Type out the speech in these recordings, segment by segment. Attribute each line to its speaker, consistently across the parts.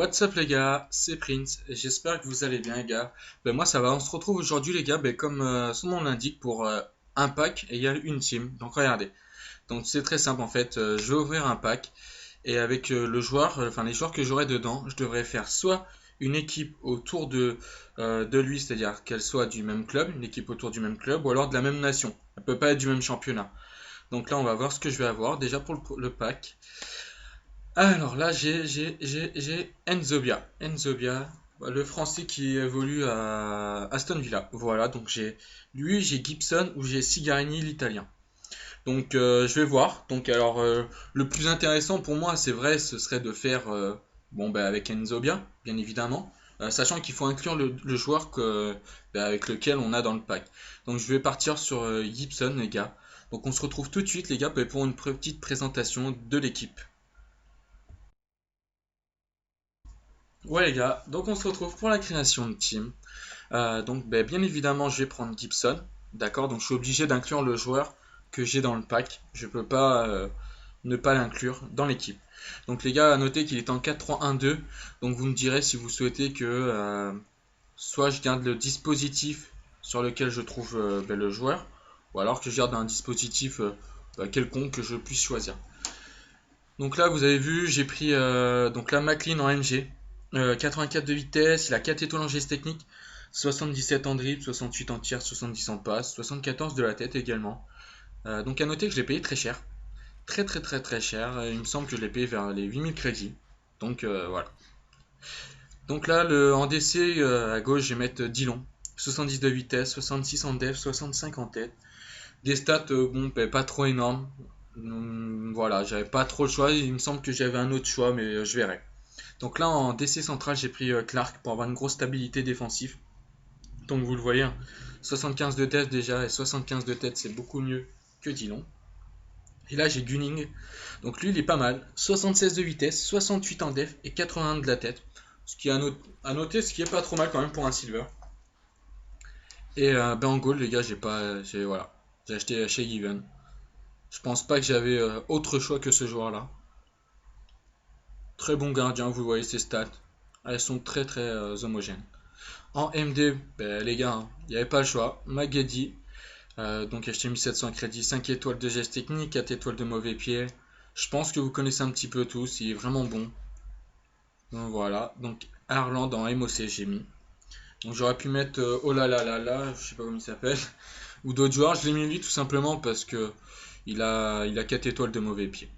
Speaker 1: What's up les gars, c'est Prince et j'espère que vous allez bien les gars. Moi ça va, on se retrouve aujourd'hui les gars, comme son nom l'indique pour un pack égale une team. Donc regardez, donc c'est très simple en fait, je vais ouvrir un pack et avec le joueur, enfin les joueurs que j'aurai dedans, je devrais faire soit une équipe autour de lui, c'est-à-dire qu'elle soit du même club, une équipe autour du même club ou alors de la même nation. Elle peut pas être du même championnat. Donc là on va voir ce que je vais avoir déjà pour le pack. Alors là, j'ai Enzobia. Enzobia, le français qui évolue à Aston Villa. Voilà, donc j'ai Gibson ou j'ai Sigarini, l'italien. Donc je vais voir. Donc alors, le plus intéressant pour moi, c'est vrai, ce serait de faire, avec Enzobia, bien évidemment. Sachant qu'il faut inclure le joueur avec lequel on a dans le pack. Donc je vais partir sur Gibson, les gars. Donc on se retrouve tout de suite, les gars, pour une petite présentation de l'équipe. Ouais les gars, donc on se retrouve pour la création de team. Bien évidemment je vais prendre Gibson, d'accord, donc je suis obligé d'inclure le joueur que j'ai dans le pack, je peux pas ne pas l'inclure dans l'équipe. Donc les gars, à noter qu'il est en 4-3-1-2, donc vous me direz si vous souhaitez que soit je garde le dispositif sur lequel je trouve le joueur, ou alors que je garde un dispositif quelconque que je puisse choisir. Donc là, vous avez vu, j'ai pris donc la McLean en MG, 84 de vitesse, il a 4 étoiles en geste technique, 77 en dribble, 68 en tir, 70 en passe, 74 de la tête également. Donc à noter que je l'ai payé très cher, très très très très cher. Il me semble que je l'ai payé vers les 8000 crédits. Donc voilà. Donc là, en DC à gauche, je vais mettre Dillon, 70 de vitesse, 66 en def, 65 en tête. Des stats, pas trop énormes. Voilà, j'avais pas trop le choix. Il me semble que j'avais un autre choix, mais je verrai. Donc là, en DC central, j'ai pris Clark pour avoir une grosse stabilité défensive. Donc vous le voyez, hein, 75 de def déjà et 75 de tête, c'est beaucoup mieux que Dillon. Et là, j'ai Gunning. Donc lui, il est pas mal. 76 de vitesse, 68 en def et 81 de la tête. Ce qui est à noter, ce qui est pas trop mal quand même pour un silver. Et en gold, les gars, voilà, j'ai acheté chez Given. Je pense pas que j'avais autre choix que ce joueur-là. Très bon gardien, vous voyez ses stats. Elles sont très très homogènes. En MD, les gars, il n'y avait pas le choix. Magedi, donc acheté 1700 crédits, 5 étoiles de geste technique, 4 étoiles de mauvais pied. Je pense que vous connaissez un petit peu tous, il est vraiment bon. Donc voilà, donc Arland en MOC j'ai mis. Donc j'aurais pu mettre oh là là là là, je sais pas comment il s'appelle, ou d'autres joueurs, je l'ai mis lui tout simplement parce que il a 4 étoiles de mauvais pied.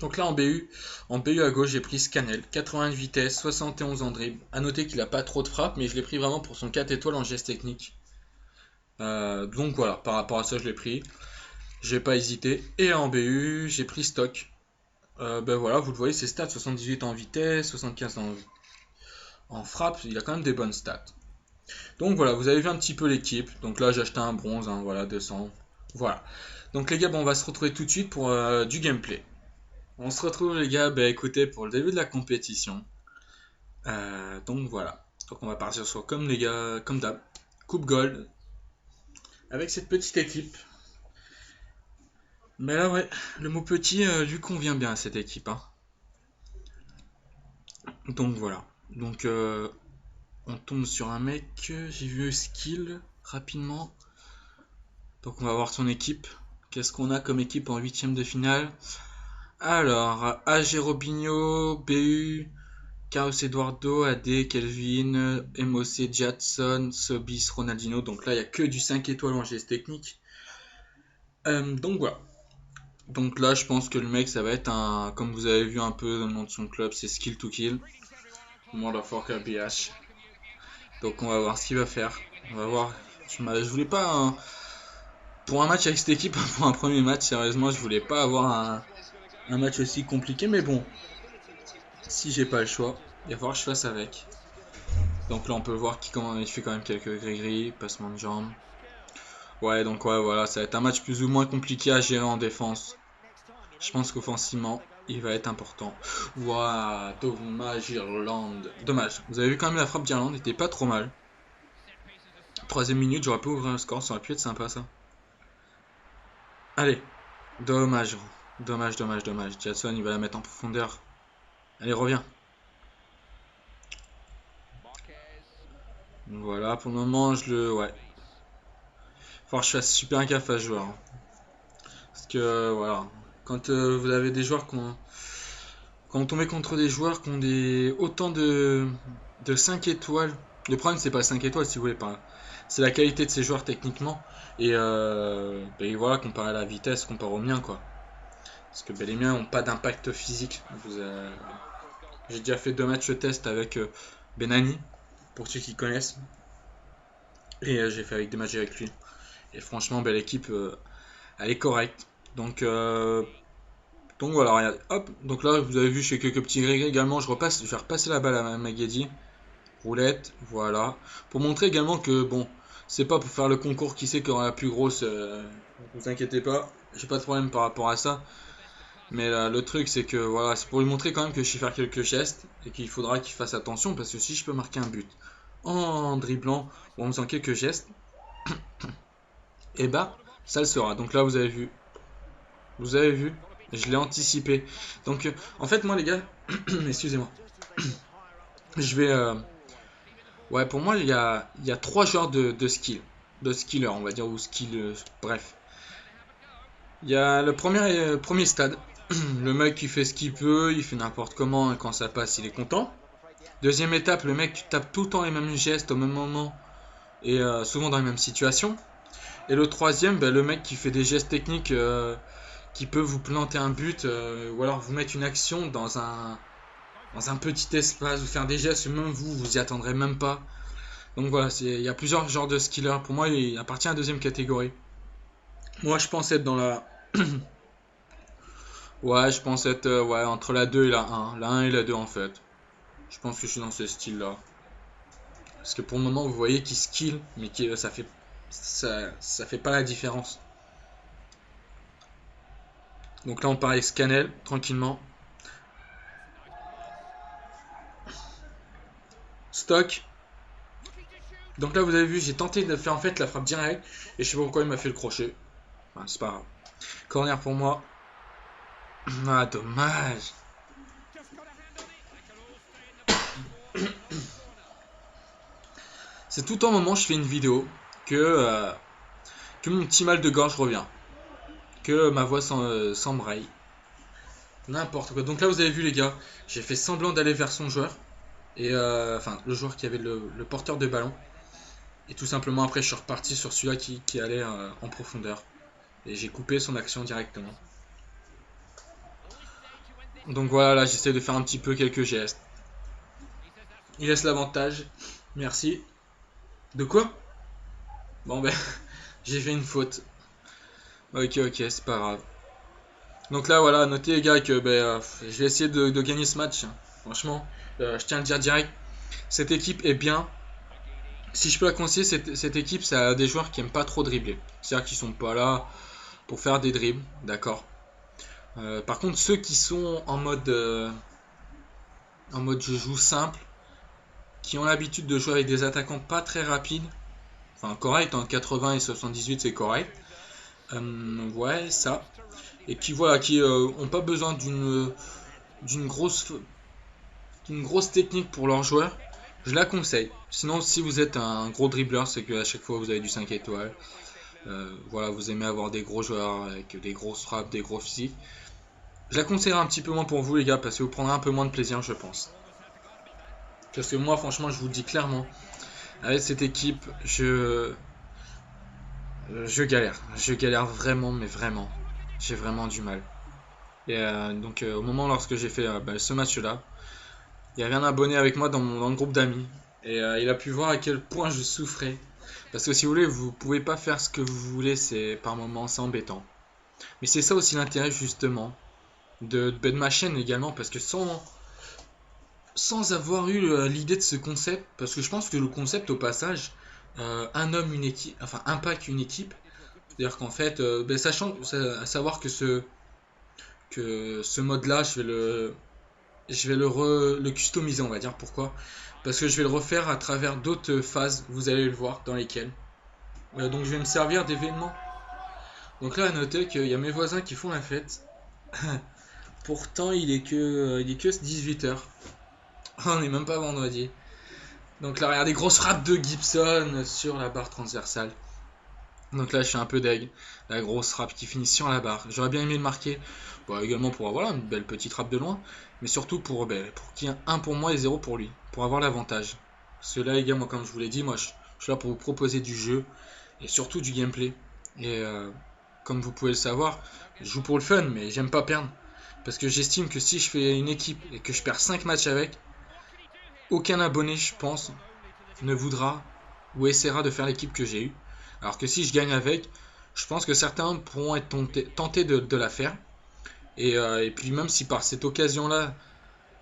Speaker 1: Donc là en BU à gauche j'ai pris Scanel, 80 de vitesse, 71 en dribble. A noter qu'il a pas trop de frappe, mais je l'ai pris vraiment pour son 4 étoiles en geste technique. Donc voilà, par rapport à ça je l'ai pris. J'ai pas hésité. Et en BU j'ai pris Stock. Voilà, vous le voyez, ses stats, 78 en vitesse, 75 en frappe, il a quand même des bonnes stats. Donc voilà, vous avez vu un petit peu l'équipe. Donc là j'ai acheté un bronze, hein, voilà, 200. Voilà. Donc les gars, on va se retrouver tout de suite pour du gameplay. On se retrouve les gars, écoutez, pour le début de la compétition. Donc voilà. Donc on va partir sur comme les gars, comme d'hab, Coupe Gold. Avec cette petite équipe. Mais là ouais, le mot petit lui convient bien à cette équipe. Hein. Donc voilà. Donc on tombe sur un mec, j'ai vu skill rapidement. Donc on va voir son équipe. Qu'est-ce qu'on a comme équipe en huitième de finale? Alors, AG Robinho, BU, Carlos Eduardo, AD, Kelvin, MOC, Jadson, Sobis, Ronaldinho. Donc là, il n'y a que du 5 étoiles en geste technique. Donc voilà. Donc là, je pense que le mec, ça va être un... Comme vous avez vu un peu dans le nom de son club, c'est Skill to Kill. Motherfucker BH. Donc on va voir ce qu'il va faire. On va voir. Je voulais pas... Pour un match avec cette équipe, pour un premier match, sérieusement, je voulais pas avoir un match aussi compliqué. Mais bon, si j'ai pas le choix, il va falloir que je fasse avec. Donc là on peut voir il fait quand même quelques gris-gris, passement de jambes. Ouais, donc ouais, voilà, ça va être un match plus ou moins compliqué à gérer en défense. Je pense qu'offensivement, il va être important. Waouh, dommage Irlande. Dommage, vous avez vu quand même la frappe d'Irlande, était pas trop mal. Troisième minute, j'aurais pu ouvrir un score, ça aurait pu être sympa ça. Allez, dommage, dommage. Jadson, il va la mettre en profondeur. Allez, reviens. Donc voilà, pour le moment, ouais. Faut que je fasse super gaffe à ce joueur, hein. Parce que, voilà. Quand vous avez des joueurs quand vous tombez contre des joueurs qui ont autant de 5 étoiles, le problème c'est pas 5 étoiles si vous voulez pas. C'est la qualité de ces joueurs techniquement. Et voilà, comparé à la vitesse, comparé aux miens quoi. Parce que les miens n'ont pas d'impact physique. J'ai déjà fait 2 matchs test avec Benani, pour ceux qui connaissent. Et j'ai fait avec des matchs avec lui. Et franchement, l'équipe, elle est correcte. Donc voilà, regarde, hop. Donc là, vous avez vu, je fais quelques petits regrets également. Je vais repasser la balle à Maguedi. Roulette, voilà. Pour montrer également que, bon, c'est pas pour faire le concours qui sait qui aura la plus grosse. Ne vous inquiétez pas, j'ai pas de problème par rapport à ça. Mais le truc, c'est que, voilà, c'est pour lui montrer quand même que je sais faire quelques gestes. Et qu'il faudra qu'il fasse attention parce que si je peux marquer un but en dribblant ou en faisant quelques gestes, et bah, ça le sera. Donc là, vous avez vu, je l'ai anticipé. Donc, en fait, moi, les gars, excusez-moi, je vais. Ouais, pour moi, il y a 3 genres de skill. De skiller, on va dire, ou skill. Bref. Il y a le premier stade. Le mec qui fait ce qu'il peut, il fait n'importe comment, et quand ça passe, il est content. Deuxième étape, le mec qui tape tout le temps les mêmes gestes au même moment, et souvent dans les mêmes situations. Et le troisième, le mec qui fait des gestes techniques qui peut vous planter un but, ou alors vous mettre une action dans un petit espace, vous faire des gestes, même vous y attendrez même pas. Donc voilà, il y a plusieurs genres de skillers. Pour moi, il appartient à la deuxième catégorie. Moi, je pense être dans la. Ouais, je pense être ouais, entre la 2 et la 1. La 1 et la 2 en fait. Je pense que je suis dans ce style-là. Parce que pour le moment, vous voyez qu'il skill, mais ça fait pas la différence. Donc là, on part avec Scanel, tranquillement. Stock. Donc là, vous avez vu, j'ai tenté de faire en fait la frappe directe. Et je sais pas pourquoi il m'a fait le crochet. Enfin, c'est pas grave. Corner pour moi. Ah, dommage. C'est tout un moment, je fais une vidéo que mon petit mal de gorge revient. Que ma voix s'embraye. N'importe quoi. Donc là, vous avez vu, les gars, j'ai fait semblant d'aller vers son joueur. Et enfin, le joueur qui avait le porteur de ballon. Et tout simplement, après, je suis reparti sur celui-là qui allait en profondeur. Et j'ai coupé son action directement. Donc voilà, là, j'essaie de faire un petit peu quelques gestes. Il laisse l'avantage. Merci. De quoi? Bon, j'ai fait une faute. Ok, ok, c'est pas grave. Donc là, voilà, notez les gars que je vais essayer de gagner ce match. Franchement, je tiens à le dire direct. Cette équipe est bien. Si je peux la conseiller, cette équipe, ça a des joueurs qui aiment pas trop dribbler. C'est-à-dire qu'ils sont pas là pour faire des dribbles, d'accord. Par contre, ceux qui sont en mode je joue simple, qui ont l'habitude de jouer avec des attaquants pas très rapides, enfin correct, entre 80 et 78 c'est correct. Ouais, ça. Et qui voilà, qui ont pas besoin d'une grosse technique pour leurs joueurs, je la conseille. Sinon, si vous êtes un gros dribbleur, c'est qu'à chaque fois vous avez du 5 étoiles. Voilà, vous aimez avoir des gros joueurs avec des grosses frappes, des gros physiques. Je la conseillerais un petit peu moins pour vous les gars, parce que vous prendrez un peu moins de plaisir, je pense. Parce que moi, franchement, je vous le dis clairement, avec cette équipe, je galère. Je galère vraiment, mais vraiment. J'ai vraiment du mal. Et donc, au moment lorsque j'ai fait ce match-là, il y avait un abonné avec moi dans le groupe d'amis. Et il a pu voir à quel point je souffrais. Parce que si vous voulez, vous pouvez pas faire ce que vous voulez, c'est par moments, c'est embêtant. Mais c'est ça aussi l'intérêt justement de ma chaîne également, parce que sans avoir eu l'idée de ce concept, parce que je pense que le concept au passage, un homme, une équipe, enfin un pack, une équipe, c'est-à-dire qu'en fait, sachant, à savoir que ce mode-là, je vais le customiser, on va dire. Pourquoi? Parce que je vais le refaire à travers d'autres phases, vous allez le voir, dans lesquelles. Donc je vais me servir d'événements. Donc là, à noter qu'il y a mes voisins qui font la fête. Pourtant, il est que 18h. On n'est même pas vendredi. Donc là, regardez, grosse frappe de Gibson sur la barre transversale. Donc là, je suis un peu deg. La grosse frappe qui finit sur la barre. J'aurais bien aimé le marquer. Bon, également pour avoir une belle petite frappe de loin. Mais surtout pour qu'il y ait un pour moi et 0 pour lui. Pour avoir l'avantage. Parce que là, les gars, moi, comme je vous l'ai dit, moi, je suis là pour vous proposer du jeu. Et surtout du gameplay. Et comme vous pouvez le savoir, je joue pour le fun, mais j'aime pas perdre. Parce que j'estime que si je fais une équipe et que je perds 5 matchs avec, aucun abonné, je pense, ne voudra ou essaiera de faire l'équipe que j'ai eue. Alors que si je gagne avec, je pense que certains pourront être tentés de la faire. Et puis même si par cette occasion-là,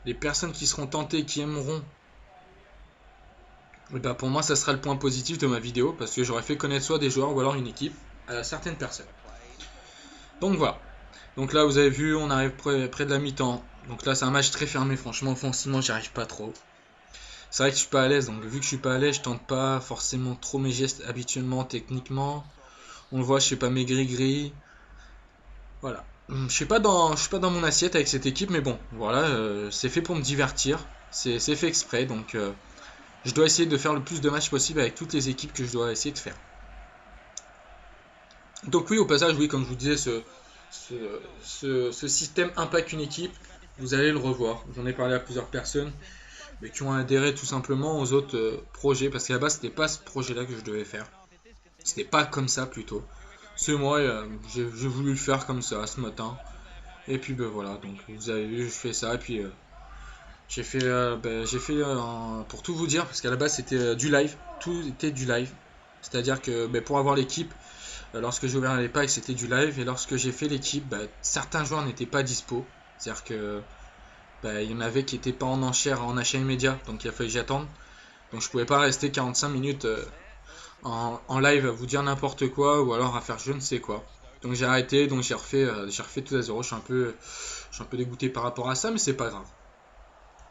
Speaker 1: les personnes qui seront tentées, qui aimeront, et ben pour moi ça sera le point positif de ma vidéo, parce que j'aurais fait connaître soit des joueurs ou alors une équipe à certaines personnes. Donc voilà. Donc là vous avez vu, on arrive près de la mi-temps. Donc là c'est un match très fermé, franchement offensivement j'y arrive pas trop. C'est vrai que je suis pas à l'aise, donc vu que je suis pas à l'aise, je tente pas forcément trop mes gestes habituellement, techniquement. On le voit, je suis pas maigri-gris. Voilà. Je suis pas dans mon assiette avec cette équipe, mais bon, voilà, c'est fait pour me divertir. C'est fait exprès, donc je dois essayer de faire le plus de matchs possible avec toutes les équipes que je dois essayer de faire. Donc oui, au passage, oui, comme je vous disais, ce système Impact une équipe, vous allez le revoir. J'en ai parlé à plusieurs personnes, mais qui ont adhéré tout simplement aux autres projets, parce qu'à la base, c'était pas ce projet-là que je devais faire. C'était pas comme ça plutôt. C'est moi, j'ai voulu le faire comme ça ce matin. Et puis ben voilà, donc vous avez vu, je fais ça, et puis j'ai fait, pour tout vous dire, parce qu'à la base c'était du live, tout était du live. C'est-à-dire que pour avoir l'équipe, lorsque j'ai ouvert les packs c'était du live, et lorsque j'ai fait l'équipe, certains joueurs n'étaient pas dispo. C'est-à-dire que il y en avait qui n'étaient pas en enchère, en achat immédiat, donc il a fallu que j'attende. Donc je pouvais pas rester 45 minutes en live à vous dire n'importe quoi, ou alors à faire je ne sais quoi. Donc j'ai arrêté, donc j'ai refait tout à zéro. Je suis un peu dégoûté par rapport à ça, mais c'est pas grave.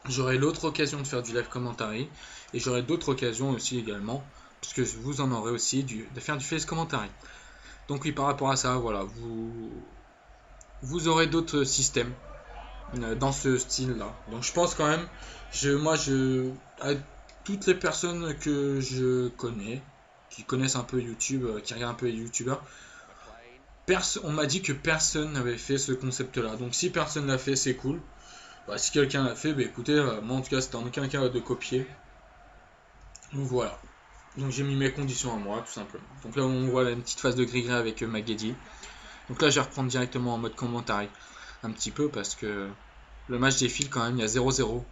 Speaker 1: J'aurai l'autre occasion de faire du live commentary, et j'aurai d'autres occasions aussi également, puisque vous en aurez aussi de faire du face commentary. Donc oui, par rapport à ça, voilà, vous aurez d'autres systèmes dans ce style-là. Donc je pense quand même, à toutes les personnes que je connais, qui connaissent un peu YouTube, qui regardent un peu les YouTubeurs, on m'a dit que personne n'avait fait ce concept-là. Donc si personne l'a fait, c'est cool. Si quelqu'un l'a fait, écoutez, moi en tout cas, c'était en aucun cas de copier. Donc voilà. Donc j'ai mis mes conditions à moi, tout simplement. Donc là, on voit une petite phase de gris-gris avec Magedi. Donc là, je vais reprendre directement en mode commentary. Un petit peu, parce que le match défile quand même, il y a 0-0.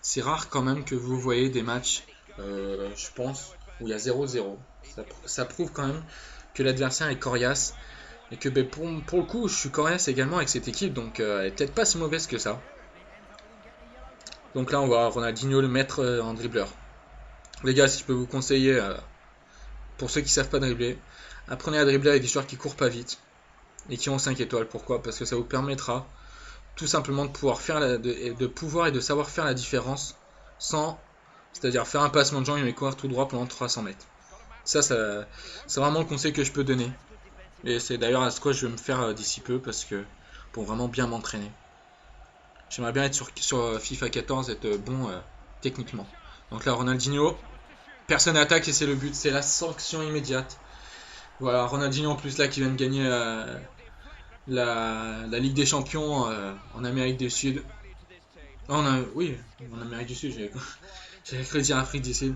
Speaker 1: C'est rare quand même que vous voyez des matchs, je pense, où il y a 0-0. Ça prouve quand même que l'adversaire est coriace. Et que pour le coup, je suis coriace également avec cette équipe, donc elle est peut-être pas si mauvaise que ça. Donc là, on va Ronaldinho le mettre en dribbleur. Les gars, si je peux vous conseiller, pour ceux qui savent pas dribbler, apprenez à dribbler avec des joueurs qui courent pas vite et qui ont 5 étoiles. Pourquoi? Parce que ça vous permettra tout simplement de pouvoir et de savoir faire la différence sans, c'est-à-dire faire un passement de jambes et courir tout droit pendant 300 mètres. Ça c'est vraiment le conseil que je peux donner. Et c'est d'ailleurs à ce quoi je vais me faire d'ici peu, parce que pour vraiment bien m'entraîner. J'aimerais bien être sur FIFA 14, être bon techniquement. Donc là, Ronaldinho, personne n'attaque et c'est le but, c'est la sanction immédiate. Voilà, Ronaldinho en plus là qui vient de gagner la Ligue des Champions en Amérique du Sud. Oui, en Amérique du Sud, j'avais cru dire Afrique du Sud.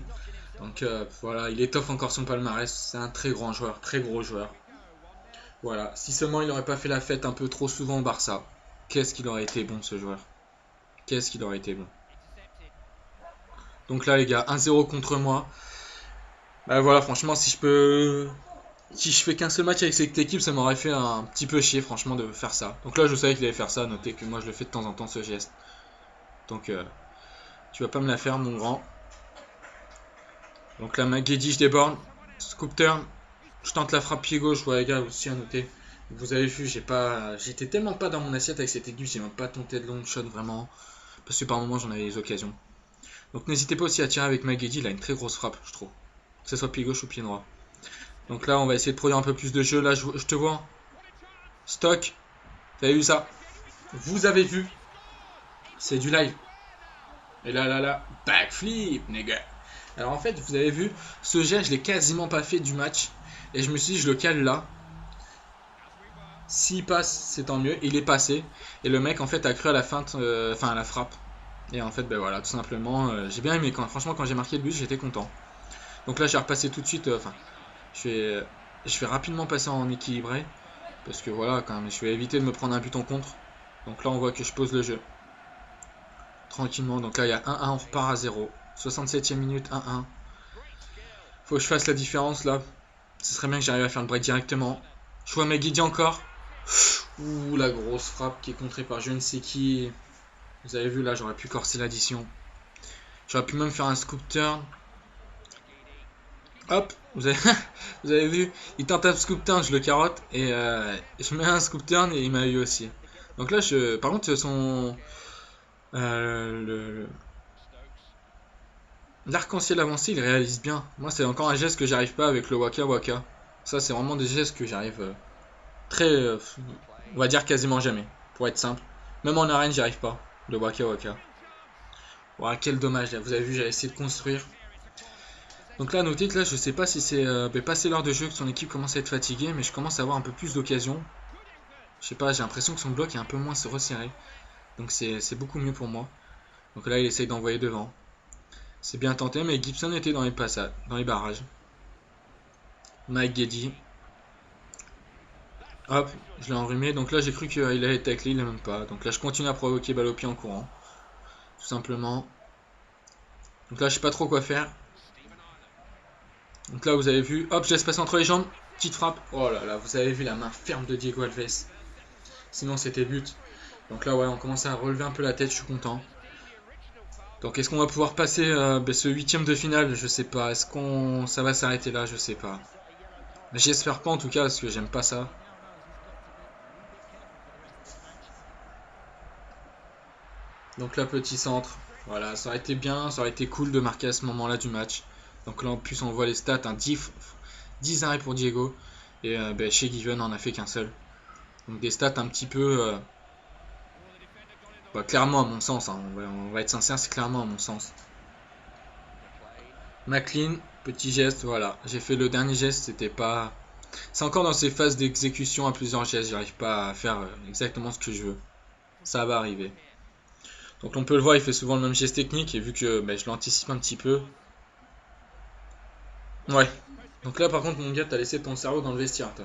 Speaker 1: Donc voilà, il étoffe encore son palmarès, c'est un très grand joueur, très gros joueur. Voilà, si seulement il n'aurait pas fait la fête un peu trop souvent au Barça, qu'est-ce qu'il aurait été bon ce joueur. Qu'est-ce qu'il aurait été bon. Donc là les gars, 1-0 contre moi. Voilà, franchement, si je fais qu'un seul match avec cette équipe, ça m'aurait fait un petit peu chier franchement de faire ça. Donc là je savais qu'il allait faire ça, notez que moi je le fais de temps en temps ce geste. Donc tu vas pas me la faire mon grand. Donc là Magedi je déborde. Scoop turn. Je tente la frappe pied gauche, ouais les gars aussi à noter. Vous avez vu, j'étais tellement pas dans mon assiette avec cette équipe, j'ai même pas tenté de long shot vraiment. Parce que par moments j'en avais les occasions. Donc n'hésitez pas aussi à tirer avec Magedi, il a une très grosse frappe, je trouve. Que ce soit pied gauche ou pied droit. Donc là on va essayer de produire un peu plus de jeu. Là je te vois. Stock. Vous avez vu ça? Vous avez vu? C'est du live. Et là, backflip, les gars. Alors en fait, vous avez vu, ce jet, je l'ai quasiment pas fait du match. Et je me suis dit, je le cale là. S'il passe, c'est tant mieux. Il est passé. Et le mec, en fait, a cru à la feinte, enfin à la frappe. Et en fait, ben voilà, tout simplement, j'ai bien aimé. Franchement, quand j'ai marqué le but, j'étais content. Donc là, j'ai repassé tout de suite. Enfin, je vais rapidement passer en équilibré. Parce que voilà, quand même, je vais éviter de me prendre un but en contre. Donc là, on voit que je pose le jeu. Tranquillement. Donc là, il y a 1-1, on repart à 0. 67e minute, 1-1. Faut que je fasse la différence là. Ce serait bien que j'arrive à faire le break directement. Je vois Maguidi encore. Ouh, la grosse frappe qui est contrée par je ne sais qui. Vous avez vu là, j'aurais pu corser l'addition. J'aurais pu même faire un scoop turn. Hop, vous avez vu, il tente un scoop turn, je le carotte. Et je mets un scoop turn et il m'a eu aussi. Donc là, par contre, l'arc-en-ciel avancé, il réalise bien. Moi, c'est encore un geste que j'arrive pas avec le Waka Waka. Ça, c'est vraiment des gestes que j'arrive très, on va dire quasiment jamais, pour être simple. Même en arène, j'y arrive pas, le Waka Waka. Voilà, quel dommage, là. Vous avez vu, j'ai essayé de construire. Donc là, notez que là, je sais pas si c'est passé l'heure de jeu que son équipe commence à être fatiguée, mais je commence à avoir un peu plus d'occasions. Je sais pas, j'ai l'impression que son bloc est un peu moins se resserré. Donc c'est beaucoup mieux pour moi. Donc là, il essaye d'envoyer devant. C'est bien tenté, mais Gibson était dans les passades, dans les barrages. Mike Geddy. Hop, je l'ai enrhumé. Donc là, j'ai cru qu'il allait tacler, il l'a même pas. Donc là, je continue à provoquer balle au pied en courant. Tout simplement. Donc là, je sais pas trop quoi faire. Donc là, vous avez vu. Hop, je laisse passer entre les jambes. Petite frappe. Oh là là, vous avez vu la main ferme de Diego Alves. Sinon, c'était but. Donc là, ouais, on commence à relever un peu la tête, je suis content. Donc est-ce qu'on va pouvoir passer ce huitième de finale? Je sais pas. Est-ce qu'on ça va s'arrêter là? Je sais pas. J'espère pas en tout cas parce que j'aime pas ça. Donc là, petit centre. Voilà, ça aurait été bien, ça aurait été cool de marquer à ce moment-là du match. Donc là en plus on voit les stats, 10 arrêts pour Diego. Et chez Given on en a fait qu'un seul. Donc des stats un petit peu... clairement à mon sens, hein, on va être sincère, c'est clairement à mon sens. McLean, petit geste, voilà. J'ai fait le dernier geste, c'était pas... C'est encore dans ces phases d'exécution à plusieurs gestes, j'arrive pas à faire exactement ce que je veux. Ça va arriver. Donc on peut le voir, il fait souvent le même geste technique, et vu que je l'anticipe un petit peu... Ouais. Donc là par contre mon gars, t'as laissé ton cerveau dans le vestiaire, toi.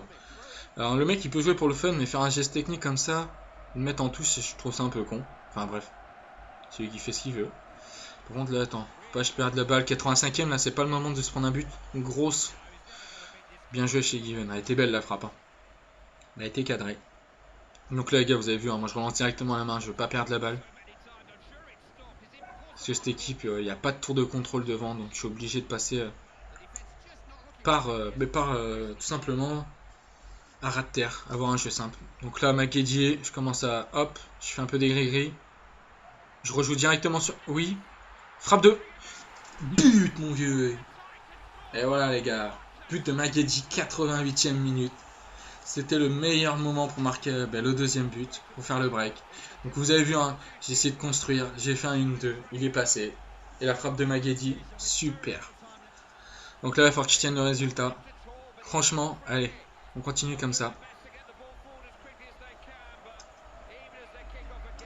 Speaker 1: Alors le mec il peut jouer pour le fun, mais faire un geste technique comme ça, le mettre en touche, je trouve ça un peu con. Enfin bref, c'est lui qui fait ce qu'il veut. Par contre là, attends, faut pas que je perde la balle. 85ème, là c'est pas le moment de se prendre un but. Une grosse. Bien joué chez Given, elle a été belle la frappe. Hein. Elle a été cadrée. Donc là les gars, vous avez vu, hein, moi je relance directement la main, je veux pas perdre la balle. Parce que cette équipe, il n'y a pas de tour de contrôle devant, donc je suis obligé de passer par tout simplement à ras de terre, avoir un jeu simple. Donc là, Maguedi, je commence à... Hop, je fais un peu des gris-gris. Je rejoue directement sur... Oui. Frappe de... But, mon vieux. Et voilà, les gars. But de Maguedi, 88e minute. C'était le meilleur moment pour marquer le deuxième but, pour faire le break. Donc vous avez vu, hein, j'ai essayé de construire, j'ai fait un 1-2, il est passé. Et la frappe de Maguedi, super. Donc là, il faut que je tienne le résultat. Franchement, allez, on continue comme ça.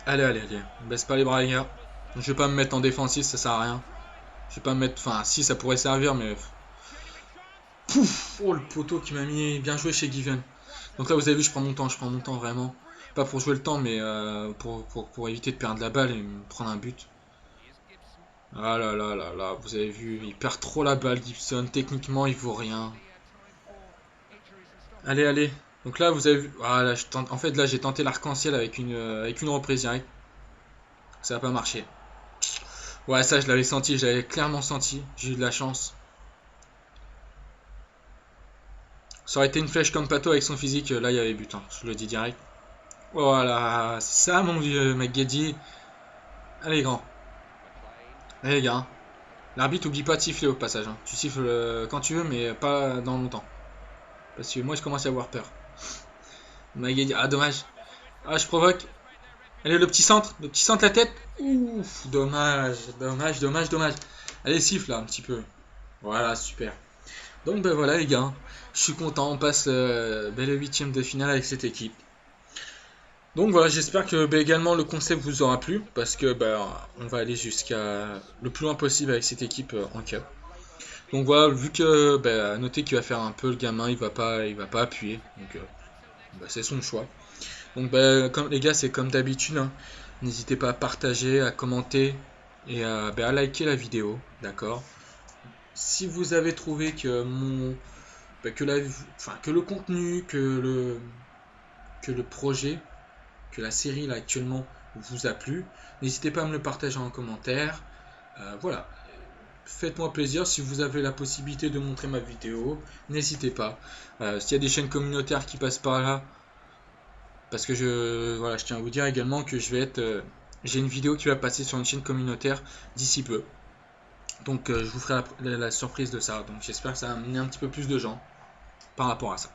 Speaker 1: Allez, allez, allez. On baisse pas les bras, les gars. Je vais pas me mettre en défensif, ça sert à rien. Je vais pas me mettre... Enfin, si, ça pourrait servir, mais... Pouf! Oh, le poteau qui m'a mis... Bien joué chez Given. Donc là, vous avez vu, je prends mon temps vraiment. Pas pour jouer le temps, mais pour éviter de perdre la balle et me prendre un but. Ah là là là là, vous avez vu, il perd trop la balle, Gibson. Techniquement, il vaut rien. Allez, allez. Donc là, vous avez vu... Ah, là, en fait, là, j'ai tenté l'arc-en-ciel avec une reprise directe. Ça n'a pas marché. Ouais, ça, je l'avais senti, je l'avais clairement senti. J'ai eu de la chance. Ça aurait été une flèche comme Pato avec son physique, là, il y avait but, hein, je le dis direct. Voilà, c'est ça, mon vieux McGeady. Allez, grand. Allez, les gars. L'arbitre, oublie pas de siffler au passage. Hein. Tu siffles quand tu veux, mais pas dans longtemps. Parce que moi, je commence à avoir peur. McGeady, ah, dommage. Ah, je provoque. Allez, le petit centre la tête. Ouf, dommage, dommage, dommage, dommage. Allez, siffle là, un petit peu. Voilà, super. Donc ben voilà les gars, je suis content, on passe le huitième de finale avec cette équipe. Donc voilà, j'espère que également le concept vous aura plu, parce que on va aller jusqu'à le plus loin possible avec cette équipe en cup. Donc voilà, vu que notez qu'il va faire un peu le gamin, il va pas appuyer, donc c'est son choix. Donc comme les gars, c'est comme d'habitude, hein. N'hésitez pas à partager, à commenter et à liker la vidéo, d'accord. Si vous avez trouvé que que le contenu, que le projet, que la série là actuellement vous a plu, n'hésitez pas à me le partager en commentaire. Voilà, faites-moi plaisir si vous avez la possibilité de montrer ma vidéo, n'hésitez pas. S'il y a des chaînes communautaires qui passent par là, parce que je tiens à vous dire également que j'ai une vidéo qui va passer sur une chaîne communautaire d'ici peu. Donc je vous ferai la surprise de ça. Donc j'espère que ça va amener un petit peu plus de gens par rapport à ça.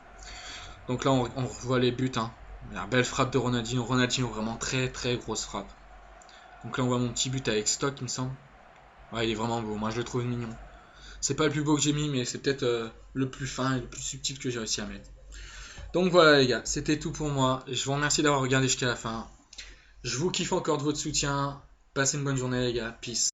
Speaker 1: Donc là on revoit les buts, hein. La belle frappe de Ronaldinho. Ronaldinho, vraiment très très grosse frappe. Donc là on voit mon petit but avec Stock, il me semble. Ouais, il est vraiment beau. Moi je le trouve mignon. C'est pas le plus beau que j'ai mis, mais c'est peut-être le plus fin et le plus subtil que j'ai réussi à mettre. Donc voilà les gars, c'était tout pour moi. Je vous remercie d'avoir regardé jusqu'à la fin. Je vous kiffe encore de votre soutien. Passez une bonne journée les gars. Peace.